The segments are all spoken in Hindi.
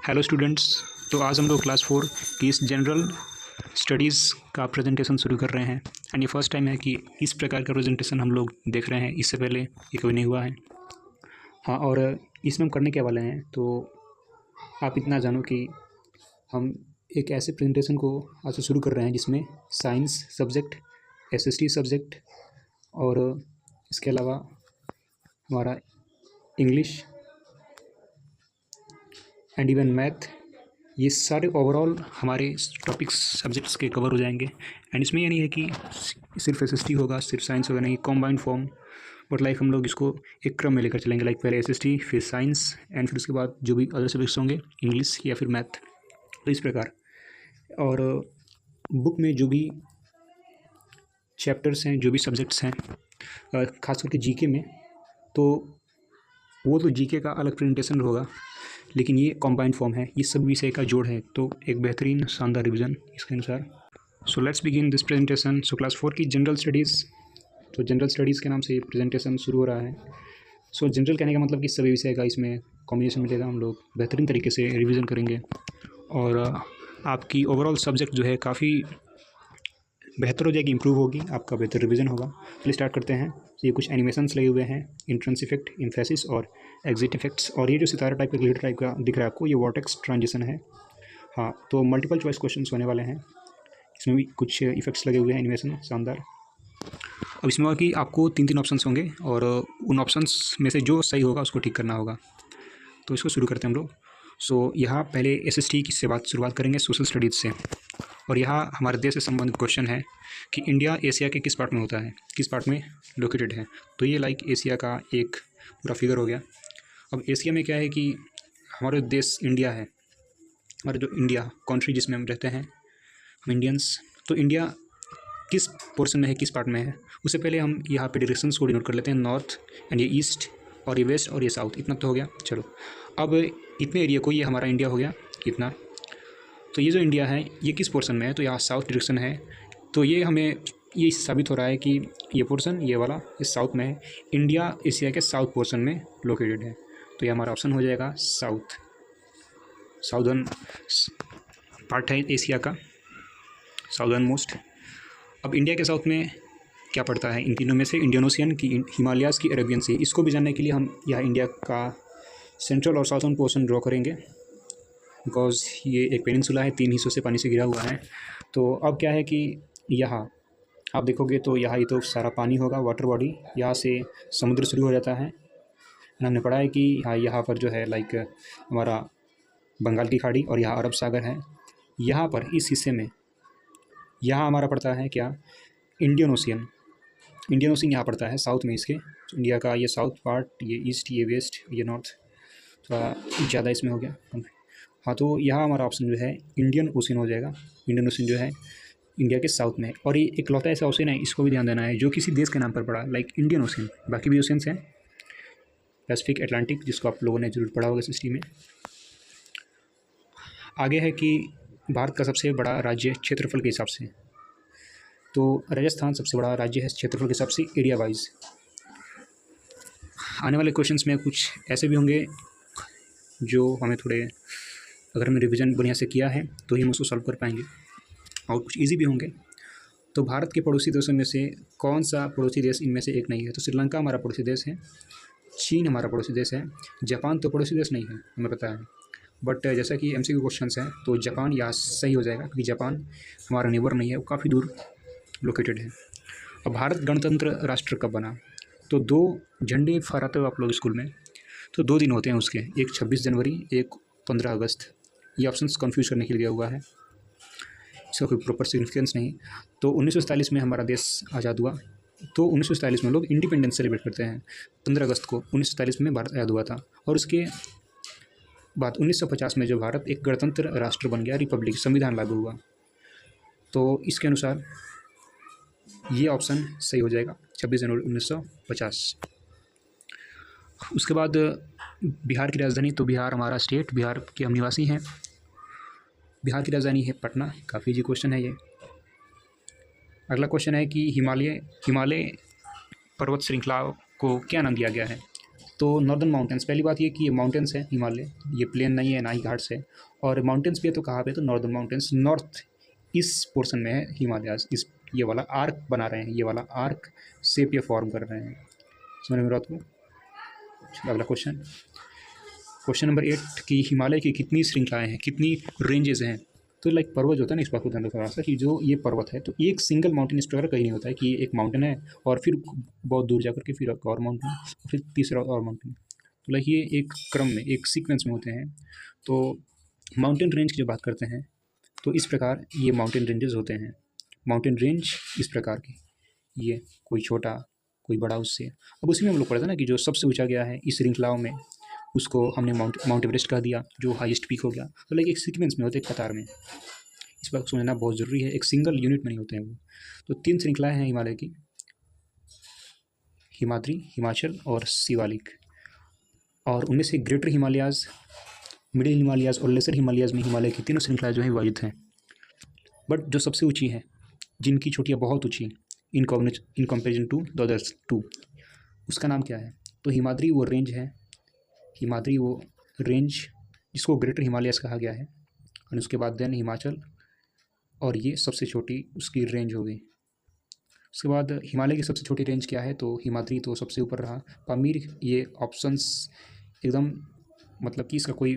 Hello students. तो आज हम लोग क्लास 4 की इस जनरल स्टडीज़ का प्रेजेंटेशन शुरू कर रहे हैं एंड ये फर्स्ट टाइम है कि इस प्रकार का प्रेजेंटेशन हम लोग देख रहे हैं। इससे पहले ये कभी नहीं हुआ है। हाँ, और इसमें हम करने क्या वाले हैं तो आप इतना जानो कि हम एक ऐसे प्रेजेंटेशन को आज से शुरू कर रहे हैं जिसमें साइंस सब्जेक्ट, एसएसटी सब्जेक्ट और इसके अलावा हमारा इंग्लिश एंड इवन मैथ, ये सारे ओवरऑल हमारे टॉपिक्स सब्जेक्ट्स के कवर हो जाएंगे। एंड इसमें ये नहीं है कि सिर्फ एसएसटी होगा, सिर्फ साइंस होगा, नहीं, कॉम्बाइंड फॉर्म। बट लाइक हम लोग इसको एक क्रम में लेकर चलेंगे, लाइक पहले एसएसटी, फिर साइंस एंड फिर उसके बाद जो भी अदर सब्जेक्ट्स होंगे, इंग्लिश या फिर मैथ, तो इस प्रकार। और बुक में जो भी चैप्टर्स हैं, जो भी सब्जेक्ट्स हैं, खास करके जीके में, तो वो तो जीके का अलग प्रेजेंटेशन होगा, लेकिन ये कॉम्बाइंड फॉर्म है, ये सब विषय का जोड़ है, तो एक बेहतरीन शानदार रिवीजन इसके अनुसार। So let's begin this presentation. So class 4 की जनरल स्टडीज़, तो जनरल स्टडीज़ के नाम से ये प्रेजेंटेशन शुरू हो रहा है। सो जनरल कहने का मतलब कि सभी विषय का इसमें कॉम्बिनेशन मिलेगा, हम लोग बेहतरीन तरीके से रिविज़न करेंगे और आपकी ओवरऑल सब्जेक्ट जो है काफ़ी बेहतर हो जाएगी, इंप्रूव होगी, आपका बेहतर रिवीजन होगा। चलिए स्टार्ट करते हैं। तो ये कुछ एनिमेशंस लगे हुए हैं, इंट्रेंस इफेक्ट, इम्फेसिस और एग्जिट इफेक्ट्स। और ये जो सितारा टाइप का ग्लिटर टाइप का दिख रहा है आपको, ये वर्टेक्स ट्रांजिशन है। हाँ, तो मल्टीपल चॉइस क्वेश्चंस होने वाले हैं। इसमें भी कुछ इफेक्ट्स लगे हुए हैं, एनिमेशन शानदार। अब इसमें होगा कि आपको 3 ऑप्शंस होंगे और उन ऑप्शंस में से जो सही होगा उसको ठीक करना होगा। तो इसको शुरू करते हैं हम लोग। सो यहाँ पहले एसएसटी की से शुरुआत करेंगे, सोशल स्टडीज़ से। और यहाँ हमारे देश से संबंधित क्वेश्चन है कि इंडिया एशिया के किस पार्ट में होता है, किस पार्ट में लोकेटेड है। तो ये लाइक एशिया का एक पूरा फिगर हो गया। अब एशिया में क्या है कि हमारा देश इंडिया है, और जो इंडिया कंट्री जिसमें हम रहते हैं, हम इंडियंस, तो इंडिया किस पोर्शन में है, किस पार्ट में है। उससे पहले हम यहाँ पे डायरेक्शंस को डिनोट कर लेते हैं, नॉर्थ एंड ये ईस्ट और ये वेस्ट और ये साउथ। इतना तो हो गया। चलो, अब इतने एरिया को, ये हमारा इंडिया हो गया इतना। तो ये जो इंडिया है ये किस पोर्शन में है, तो यहाँ साउथ डायरेक्शन है। तो ये हमें ये साबित हो रहा है कि ये पोर्शन, ये वाला, इस साउथ में है। इंडिया एशिया के साउथ पोर्शन में लोकेटेड है, तो ये हमारा ऑप्शन हो जाएगा साउथ, साउदर्न पार्ट है एशिया का, साउदर्न मोस्ट। अब इंडिया के साउथ में क्या पड़ता है, इन तीनों में से इंडियन ओशियन की, हिमालयाज़ की, अरेबियन सी। इसको भी जानने के लिए हम यहाँ इंडिया का सेंट्रल और साउथर्न पोर्शन ड्रॉ करेंगे, बिकॉज ये एक पेनिनसुला है, 3 हिस्सों से पानी से घिरा हुआ है। तो अब क्या है कि यहाँ आप देखोगे तो यहाँ ये तो सारा पानी होगा, वाटर बॉडी, यहाँ से समुद्र शुरू हो जाता है। हमने पढ़ा है कि यहाँ पर जो है लाइक हमारा बंगाल की खाड़ी और यहाँ अरब सागर है। यहाँ पर इस हिस्से में यहाँ हमारा पड़ता है क्या, इंडियन ओशियन। इंडियन ओशियन यहाँ पड़ता है साउथ में इसके, इंडिया का ये साउथ पार्ट, ये ईस्ट, ये वेस्ट, ये नॉर्थ, थोड़ा ज़्यादा इसमें हो गया। हाँ, तो यहाँ हमारा ऑप्शन जो है इंडियन ओशियन हो जाएगा। इंडियन ओशियन जो है इंडिया के साउथ में है, और ये इकलौता ऐसा ओशियन है, इसको भी ध्यान देना है, जो किसी देश के नाम पर पड़ा, लाइक इंडियन ओशियन। बाकी भी ओशियंस हैं, पैसिफिक, अटलांटिक, जिसको आप लोगों ने जरूर पढ़ा होगा हिस्ट्री में। आगे है कि भारत का सबसे बड़ा राज्य क्षेत्रफल के हिसाब से, तो राजस्थान सबसे बड़ा राज्य है क्षेत्रफल के हिसाब से, एरिया वाइज। आने वाले क्वेश्चंस में कुछ ऐसे भी होंगे जो हमें थोड़े, अगर हमने रिवीजन बढ़िया से किया है तो ही हम उसको सॉल्व कर पाएंगे, और कुछ इजी भी होंगे। तो भारत के पड़ोसी देशों में से कौन सा पड़ोसी देश इनमें से एक नहीं है, तो श्रीलंका हमारा पड़ोसी देश है, चीन हमारा पड़ोसी देश है, जापान तो पड़ोसी देश नहीं है, हमें पता है। बट जैसा कि एमसीक्यू क्वेश्चंस हैं, तो जापान यहाँ सही हो जाएगा, क्योंकि जापान हमारा नेबर नहीं है, वो काफ़ी दूर लोकेटेड है। अब भारत गणतंत्र राष्ट्र कब बना, तो 2 झंडे फहराते हो आप लोग स्कूल में, तो 2 दिन होते हैं उसके, एक 26 जनवरी, एक 15 अगस्त। ये ऑप्शंस कंफ्यूज करने के लिए दिया हुआ है, इसका कोई प्रॉपर सिग्निफिकेंस नहीं। तो 1947 में हमारा देश आज़ाद हुआ, तो 1947 में लोग इंडिपेंडेंस सेलिब्रेट करते हैं। 15 अगस्त को 1947 में भारत आज़ाद हुआ था, और उसके बाद 1950 में जो भारत एक गणतंत्र राष्ट्र बन गया, रिपब्लिक, संविधान लागू हुआ। तो इसके अनुसार ये ऑप्शन सही हो जाएगा, 26 जनवरी 1950। उसके बाद बिहार की राजधानी, तो बिहार हमारा स्टेट, बिहार के हम निवासी हैं। बिहार की राजधानी है पटना, काफ़ी इजी क्वेश्चन है ये। अगला क्वेश्चन है कि हिमालय पर्वत श्रृंखला को क्या नाम दिया गया है, तो नॉर्दर्न माउंटेन्स, पहली बात ये कि ये माउंटेन्स है हिमालय, ये प्लेन नहीं है ना ही घाट्स है। और माउंटेन्स भी है तो कहाँ पे, तो नॉर्दर्न माउंटेन्स, नॉर्थ इस पोर्शन में है हिमालयाज। इस ये वाला आर्क बना रहे हैं, ये वाला आर्क शेप ये फॉर्म कर रहे हैं। समझ में बात को। अगला क्वेश्चन, क्वेश्चन नंबर 8 कि हिमालय की कितनी श्रृंखलाएँ हैं, कितनी रेंजेस हैं। तो लाइक पर्वत होता है ना, इस बात को ध्यान रखना थोड़ा सा कि जो ये पर्वत है तो एक सिंगल माउंटेन इस प्रकार कहीं नहीं होता है कि एक माउंटेन है और फिर बहुत दूर जाकर के फिर एक और माउंटेन, फिर तीसरा और माउंटेन। तो लाइक ये एक क्रम में, एक सीक्वेंस में होते हैं। तो माउंटेन रेंज की जब बात करते हैं तो इस प्रकार ये माउंटेन रेंजेस होते हैं। माउंटेन रेंज इस प्रकार की, ये कोई छोटा कोई बड़ा उससे। अब उसी में हम लोग पढ़ते हैं ना कि जो सबसे ऊंचा गया है इस श्रृंखलाओं में, उसको हमने माउंट एवरेस्ट कह दिया, जो हाईएस्ट पीक हो गया। तो लाइक एक सीक्वेंस में होते हैं, कतार में। इस बात को समझना बहुत ज़रूरी है, एक सिंगल यूनिट में नहीं होते हैं वो। तो 3 श्रृंखलाएँ हैं हिमालय की, हिमाद्री, हिमाचल और शिवालिक। और उनमें से ग्रेटर हिमालयाज़, मिडिल हिमालयाज़ और लेसर हिमालयाज़ में हिमालय की तीनों श्रृंखलाएँ जो है विभाजित हैं। बट जो सबसे ऊँची है, जिनकी चोटियाँ बहुत ऊँची in comparison to the others 2, उसका नाम क्या है। तो हिमाद्री वो रेंज है, हिमाद्री वो रेंज जिसको ग्रेटर हिमालयाज़ कहा गया है। और उसके बाद देन हिमाचल, और ये सबसे छोटी उसकी रेंज हो गई। उसके बाद हिमालय की सबसे छोटी रेंज क्या है, तो हिमाद्री तो सबसे ऊपर रहा। पामीर, ये ऑप्शंस एकदम मतलब कि इसका कोई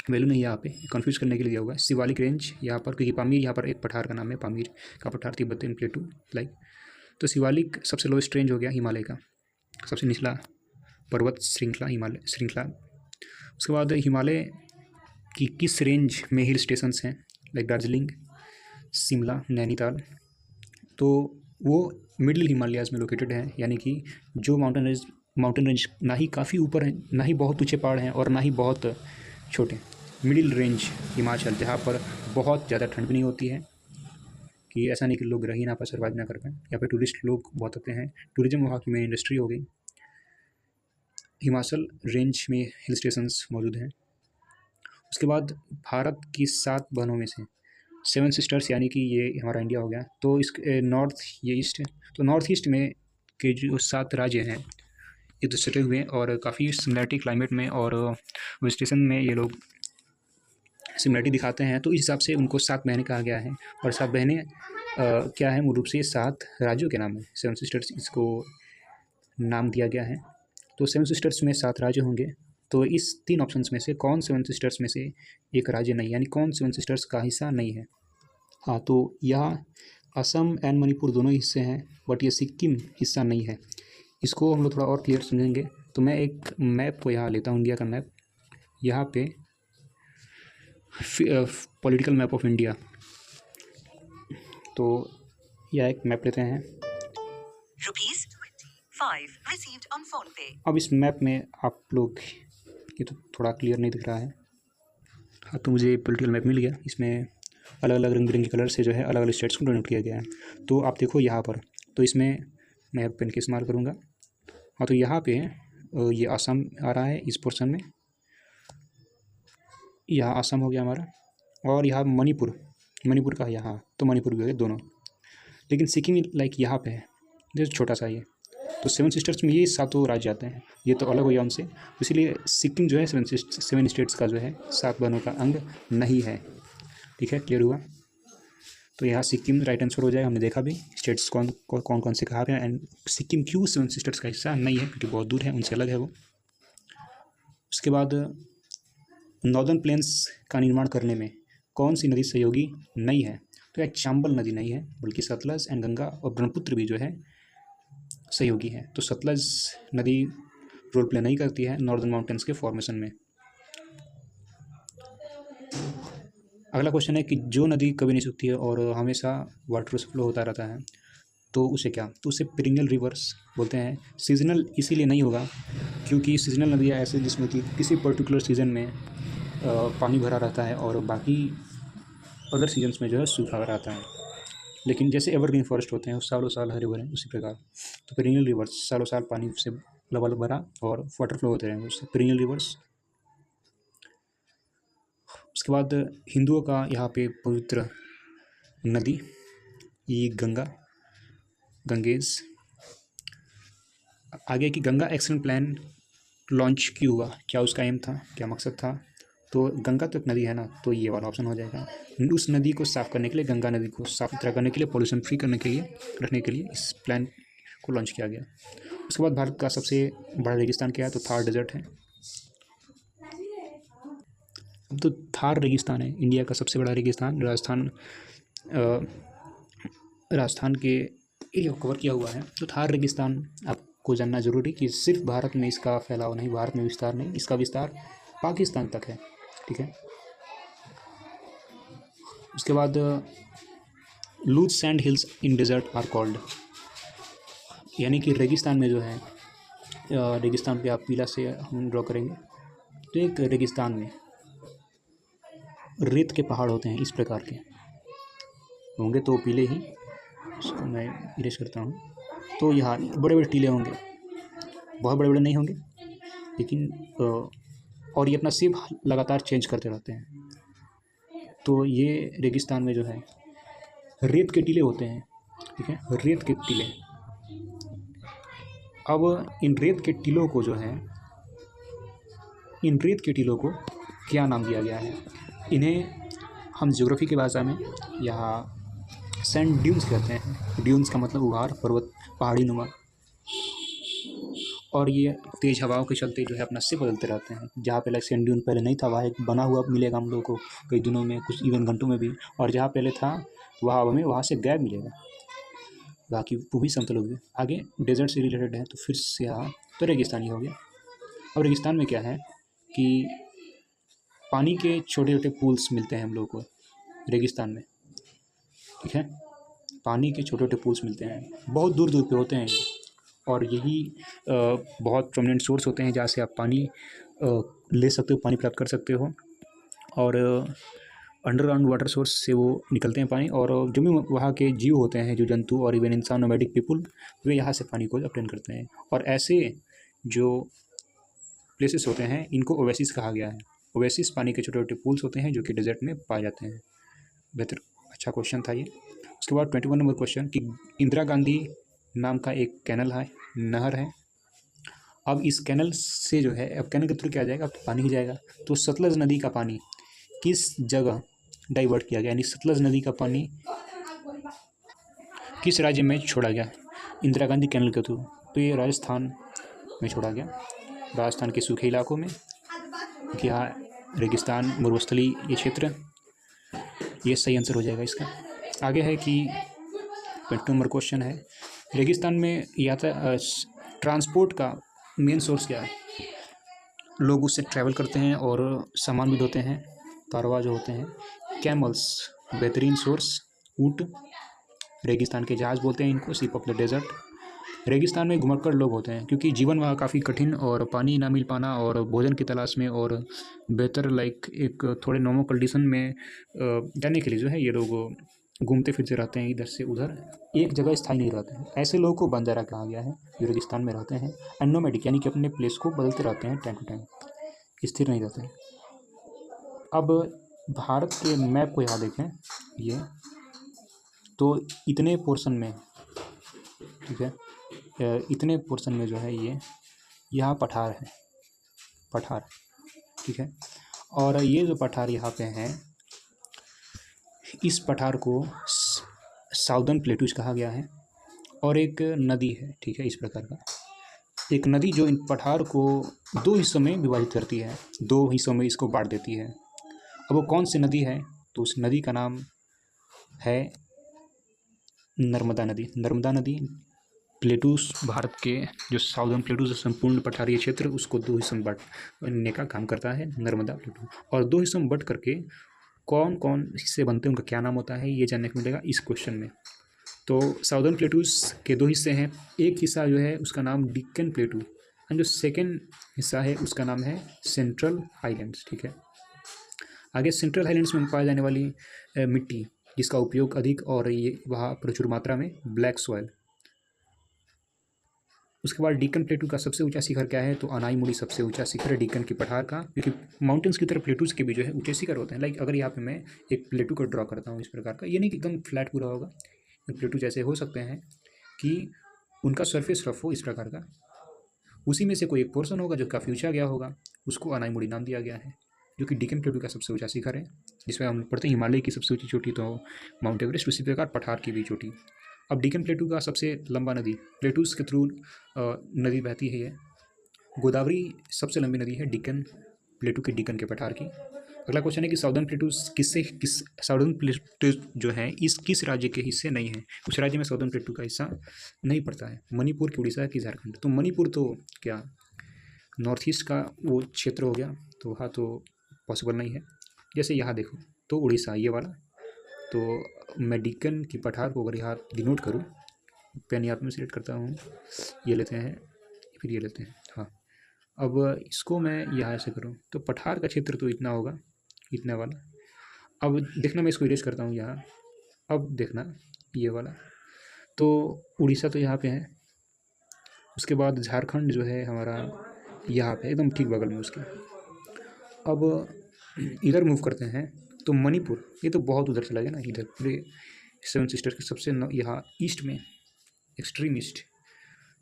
वैल्यू नहीं है यहाँ पे, कंफ्यूज करने के लिए दिया हुआ है। शिवालिक रेंज यहाँ पर, क्योंकि पामीर यहाँ पर एक पठार का नाम है, पामीर का पठार तिब्बतियन प्लेटू लाइक। तो शिवालिक सबसे लोएस्ट रेंज हो गया हिमालय का, सबसे निचला पर्वत श्रृंखला हिमालय श्रृंखला। उसके बाद हिमालय की किस रेंज में हिल स्टेशंस हैं, लाइक दार्जिलिंग, शिमला, नैनीताल। तो वो मिडिल हिमालयाज़ में लोकेटेड है, यानी कि जो माउंटेन रेंज ना ही काफ़ी ऊपर हैं, ना ही बहुत ऊँचे पहाड़ हैं और ना ही बहुत छोटे। मिडिल रेंज हिमाचल, जहाँ पर बहुत ज़्यादा ठंड भी नहीं होती है, कि ऐसा नहीं कि लोग रह ही ना पाए, सर्वाइव ना कर पाएँ। यहाँ पे टूरिस्ट लोग बहुत आते हैं, टूरिज्म वहाँ की मेन इंडस्ट्री हो गई। हिमाचल रेंज में हिल स्टेशंस मौजूद हैं। उसके बाद भारत की 7 बहनों में से 7 सिस्टर्स, यानी कि ये हमारा इंडिया हो गया। तो इस नॉर्थ, ये ईस्ट है, तो नॉर्थ ईस्ट में के जो 7 राज्य हैं ये तो सटे हुए हैं और काफ़ी सिमिलरिटी क्लाइमेट में और वेजिटेशन में ये लोग सिमिलरिटी दिखाते हैं। तो इस हिसाब से उनको 7 बहनें कहा गया है। और 7 बहनें क्या है, मूल रूप से 7 राज्यों के नाम है। 7 सिस्टर्स इसको नाम दिया गया है। तो 7 सिस्टर्स में 7 राज्य होंगे। तो इस 3 ऑप्शंस में से कौन 7 सिस्टर्स में से एक राज्य नहीं, यानी कौन 7 सिस्टर्स का हिस्सा नहीं है। हाँ, तो यहाँ असम एंड मणिपुर दोनों हिस्से हैं, बट ये सिक्किम हिस्सा नहीं है। इसको हम लोग थोड़ा और क्लियर समझेंगे। तो मैं एक मैप को यहाँ लेता हूँ, इंडिया का मैप। यहाँ पे पॉलिटिकल मैप ऑफ इंडिया, तो यह एक मैप लेते हैं। ₹25 received on PhonePe। अब इस मैप में आप लोग, ये तो थोड़ा क्लियर नहीं दिख रहा है। हाँ, तो मुझे पॉलिटिकल मैप मिल गया। इसमें अलग अलग रंग बिरंगे कलर से जो है अलग अलग स्टेट्स को डिनोट किया गया है। तो आप देखो यहाँ पर, तो इसमें मैं पेन का इस्तेमाल करूँगा। हाँ, तो यहाँ पे ये असम आ रहा है इस पोर्शन में, यहाँ असम हो गया हमारा, और यहाँ मणिपुर का यहाँ, तो मणिपुर भी हो गया दोनों। लेकिन सिक्किम लाइक यहाँ पे है, जो छोटा सा ये। तो 7 सिस्टर्स में ये 7 राज्य आते हैं, ये तो अलग हो गया उनसे। इसीलिए सिक्किम जो है 7 स्टेट्स का जो है 7 बहनों का अंग नहीं है। ठीक है, क्लियर हुआ। तो यहाँ सिक्किम राइट आंसर हो जाएगा। हमने देखा भी स्टेट्स कौन से कहाँ पे हैं, एंड सिक्किम क्यों 7 सिस्टर्स का हिस्सा नहीं है, क्योंकि बहुत दूर है, उनसे अलग है वो। उसके बाद नॉर्दर्न प्लेन्स का निर्माण करने में कौन सी नदी सहयोगी नहीं है। तो एक चंबल नदी नहीं है, बल्कि सतलज एंड गंगा और ब्रह्मपुत्र भी जो है सहयोगी है। तो सतलज नदी रोल प्ले नहीं करती है नॉर्दर्न माउंटेन्स के फॉर्मेशन में। अगला क्वेश्चन है कि जो नदी कभी नहीं सूखती है और हमेशा वाटर फ्लो होता रहता है, तो उसे क्या, तो उसे पेरिनियल रिवर्स बोलते हैं। सीजनल इसीलिए नहीं होगा क्योंकि सीजनल नदियाँ ऐसे जिसमें कि किसी पर्टिकुलर सीज़न में पानी भरा रहता है और बाकी अदर सीजन्स में जो है सूखा रहता है। लेकिन जैसे एवरग्रीन फॉरेस्ट होते हैं वो सालों साल हरे भरे, उसी प्रकार तो पेरिनियल रिवर्स सालों साल पानी से लबालब भरा और वाटर फ्लो होते रहेंगे, उससे पेरिनियल रिवर्स। उसके बाद हिंदुओं का यहाँ पे पवित्र नदी ये गंगेज। आगे की गंगा एक्शन प्लान लॉन्च क्यों हुआ, क्या उसका एम था, क्या मकसद था? तो गंगा तो एक नदी है ना, तो ये वाला ऑप्शन हो जाएगा। उस नदी को साफ़ करने के लिए, गंगा नदी को साफ सुथरा करने के लिए, पॉल्यूशन फ्री करने के लिए, रखने के लिए इस प्लान को लॉन्च किया गया। उसके बाद भारत का सबसे बड़ा रेगिस्तान क्या है? तो थार डेजर्ट है। अब तो थार रेगिस्तान है इंडिया का सबसे बड़ा रेगिस्तान। राजस्थान के एरिया को कवर किया हुआ है। तो थार रेगिस्तान आपको जानना जरूरी कि सिर्फ भारत में इसका फैलाव नहीं, भारत में विस्तार नहीं, इसका विस्तार पाकिस्तान तक है। ठीक है। उसके बाद loose sand hills in desert are called, यानी कि रेगिस्तान में जो है, रेगिस्तान पे आप पीला से हम ड्रॉ करेंगे, तो एक रेगिस्तान में रेत के पहाड़ होते हैं, इस प्रकार के होंगे तो पीले ही। इसको मैं इरेज करता हूँ। तो यहाँ बड़े बड़े टीले होंगे, बहुत बड़े बड़े नहीं होंगे, लेकिन और ये अपना शेप लगातार चेंज करते रहते हैं। तो ये रेगिस्तान में जो है रेत के टीले होते हैं। ठीक है, रेत के टीले। अब इन रेत के टीलों को जो है, इन रेत के टीलों को क्या नाम दिया गया है? इन्हें हम ज्योग्राफी की भाषा में यहाँ सैंड ड्यून्स कहते हैं। ड्यून्स का मतलब उभार, पर्वत, पहाड़ी नुमा। और ये तेज़ हवाओं के चलते जो है अपना शेप बदलते रहते हैं। जहाँ पे सैंड ड्यून पहले नहीं था, वहाँ एक बना हुआ मिलेगा हम लोगों को कई दिनों में, कुछ इवन घंटों में भी। और जहाँ पहले था वहाँ हमें वहाँ से गैप मिलेगा, बाकी वो भी समतल हो गए। आगे डेजर्ट से रिलेटेड है, तो फिर से यहाँ तो रेगिस्तानी हो गया। अब रेगिस्तान में क्या है कि पानी के छोटे छोटे पूल्स मिलते हैं हम लोग को रेगिस्तान में। ठीक है, पानी के छोटे छोटे पूल्स मिलते हैं, बहुत दूर दूर पे होते हैं। और यही बहुत प्रोमिनेंट सोर्स होते हैं जहाँ से आप पानी ले सकते हो, पानी प्राप्त कर सकते हो। और अंडरग्राउंड वाटर सोर्स से वो निकलते हैं पानी। और जो भी वहाँ के जीव होते हैं, जो जंतु और इवन इंसान, नोमैडिक पीपुल, वे यहाँ से पानी को ऑब्टेन करते हैं। और ऐसे जो प्लेसेस होते हैं, इनको ओएसिस कहा गया है। ओएसिस पानी के छोटे छोटे पूल्स होते हैं जो कि डेजर्ट में पाए जाते हैं। बेहतर, अच्छा क्वेश्चन था ये। उसके बाद 21 नंबर क्वेश्चन कि इंदिरा गांधी नाम का एक कैनल है, नहर है। अब इस कैनल से जो है, अब कैनल के थ्रू क्या जाएगा? अब तो पानी ही जाएगा। तो सतलज नदी का पानी किस जगह डाइवर्ट किया गया, यानी सतलज नदी का पानी किस राज्य में छोड़ा गया इंदिरा गांधी कैनल के थ्रू? तो ये राजस्थान में छोड़ा गया, राजस्थान के सूखे इलाकों में, कि यहाँ रेगिस्तान, मरुस्थली ये क्षेत्र, ये सही आंसर हो जाएगा इसका। आगे है कि 22 नंबर क्वेश्चन है, रेगिस्तान में ट्रांसपोर्ट का मेन सोर्स क्या है? लोग उससे ट्रैवल करते हैं और सामान भी ढोते हैं, कारवा जो होते हैं। कैमल्स बेहतरीन सोर्स, ऊँट, रेगिस्तान के जहाज़ बोलते हैं इनको, शिप ऑफ द डेजर्ट। रेगिस्तान में घुमक्कड़ लोग होते हैं क्योंकि जीवन वहाँ काफ़ी कठिन, और पानी ना मिल पाना और भोजन की तलाश में और बेहतर एक थोड़े नॉर्मल कंडीशन में जाने के लिए जो है ये लोग घूमते फिरते रहते हैं इधर से उधर, एक जगह स्थायी नहीं रहते हैं। ऐसे लोगों को बंजारा कहा गया है जो रेगिस्तान में रहते हैं। एंड नोमैडिक, यानी कि अपने प्लेस को बदलते रहते हैं टाइम टू टाइम, स्थिर नहीं रहते हैं। अब भारत के मैप को यहाँ देखें, ये तो इतने पोर्शन में, ठीक है, इतने पोर्शन में जो है ये यहाँ पठार है, पठार, ठीक है। और ये जो पठार यहाँ पे हैं, इस पठार को साउदर्न प्लेटूज कहा गया है। और एक नदी है, ठीक है, इस प्रकार का एक नदी जो इन पठार को दो हिस्सों में विभाजित करती है, दो हिस्सों में इसको बांट देती है। अब वो कौन सी नदी है? तो उस नदी का नाम है नर्मदा नदी। नर्मदा नदी प्लेटूस, भारत के जो साउदर्न प्लेटूस संपूर्ण पठारीय क्षेत्र, उसको दो हिस्सों में बांटने का काम करता है नर्मदा प्लेटू। और दो हिस्सों में बट करके कौन कौन हिस्से बनते हैं, उनका क्या नाम होता है, ये जानने को मिलेगा इस क्वेश्चन में। तो साउदर्न प्लेटूस के दो हिस्से हैं, एक हिस्सा जो है उसका नाम डिक्कन प्लेटू, एंड जो सेकेंड हिस्सा है उसका नाम है सेंट्रल हाईलैंड्स, ठीक है। आगे सेंट्रल हाईलैंड्स में पाई जाने वाली मिट्टी जिसका उपयोग अधिक और ये वहाँ प्रचुर मात्रा में ब्लैक सॉयल। उसके बाद डिक्कन प्लेटू का सबसे ऊंचा शिखर क्या है? तो अनाईमुड़ी सबसे ऊंचा शिखर है डिक्कन के पठार का, क्योंकि माउंटेन्स की तरफ प्लेटूज के भी जो है ऊंचे शिखर होते हैं। लाइक अगर यहाँ पे मैं एक प्लेटू को ड्रॉ करता हूँ इस प्रकार का, ये नहीं कि एकदम फ्लैट पूरा होगा, प्लेटू जैसे हो सकते हैं कि उनका सरफेस रफ हो इस प्रकार का, उसी में से कोई एक पोर्शन होगा जो काफ़ी ऊंचा गया होगा, उसको अनाईमुड़ी नाम दिया गया है, जो कि डेक्कन प्लेटू का सबसे ऊंचा शिखर है, जिसमें हम पढ़ते हैं हिमालय की सबसे ऊंची चोटी तो माउंट एवरेस्ट, उसी प्रकार पठार की भी चोटी। अब डेक्कन प्लेटू का सबसे लंबा नदी प्लेटूस के थ्रू नदी बहती है। ये गोदावरी सबसे लंबी नदी है डेक्कन प्लेटू के डेक्कन के पठार की। अगला क्वेश्चन है कि साउदर्न प्लेटू जो है इस किस राज्य के हिस्से नहीं है? उस राज्य में साउदर्न प्लेटू का हिस्सा नहीं पड़ता है, मणिपुर की, उड़ीसा की, झारखंड। तो मणिपुर तो क्या नॉर्थ ईस्ट का वो क्षेत्र हो गया, तो वहाँ तो पॉसिबल नहीं है। जैसे यहाँ देखो तो उड़ीसा ये वाला, तो मैं डेक्कन की पठार को अगर यहाँ डिनोट करूँ, पेन यहाँ में सिलेक्ट करता हूँ, ये लेते हैं, फिर ये लेते हैं, हाँ। अब इसको मैं यहाँ से करूँ तो पठार का क्षेत्र तो इतना होगा, इतना वाला। अब देखना मैं इसको इरेज करता हूँ यहाँ, अब देखना ये वाला, तो उड़ीसा तो यहाँ पे है, उसके बाद झारखंड जो है हमारा यहाँ पे एकदम ठीक बगल में उसके। अब इधर मूव करते हैं तो मणिपुर, ये तो बहुत उधर चला गया ना, इधर पूरे सेवन सिस्टर के सबसे यहाँ ईस्ट में, एक्सट्रीम ईस्ट।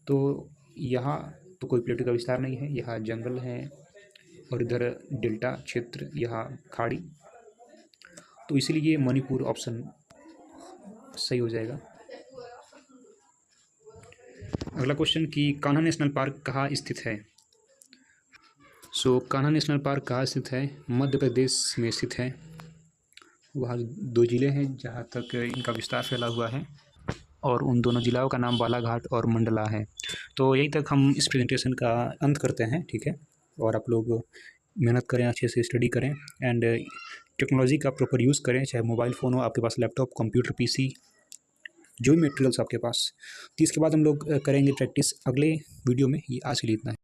तो यहाँ तो कोई प्लेटू का विस्तार नहीं है, यहाँ जंगल है और इधर डेल्टा क्षेत्र, यहाँ खाड़ी, तो इसलिए मणिपुर ऑप्शन सही हो जाएगा। अगला क्वेश्चन कि कान्हा नेशनल पार्क कहाँ स्थित है? कान्हा नेशनल पार्क कहाँ स्थित है? मध्य प्रदेश में स्थित है। वहाँ 2 ज़िले हैं जहाँ तक इनका विस्तार फैला हुआ है, और उन दोनों जिलों का नाम बालाघाट और मंडला है। तो यहीं तक हम इस प्रेजेंटेशन का अंत करते हैं, ठीक है। और आप लोग मेहनत करें, अच्छे से स्टडी करें एंड टेक्नोलॉजी का प्रॉपर यूज़ करें, चाहे मोबाइल फ़ोन हो आपके पास, लैपटॉप, कंप्यूटर, पीसी, जो भी मटेरियल्स आपके पास। तो इसके बाद हम लोग करेंगे प्रैक्टिस अगले वीडियो में। ये आज के लिए इतना है।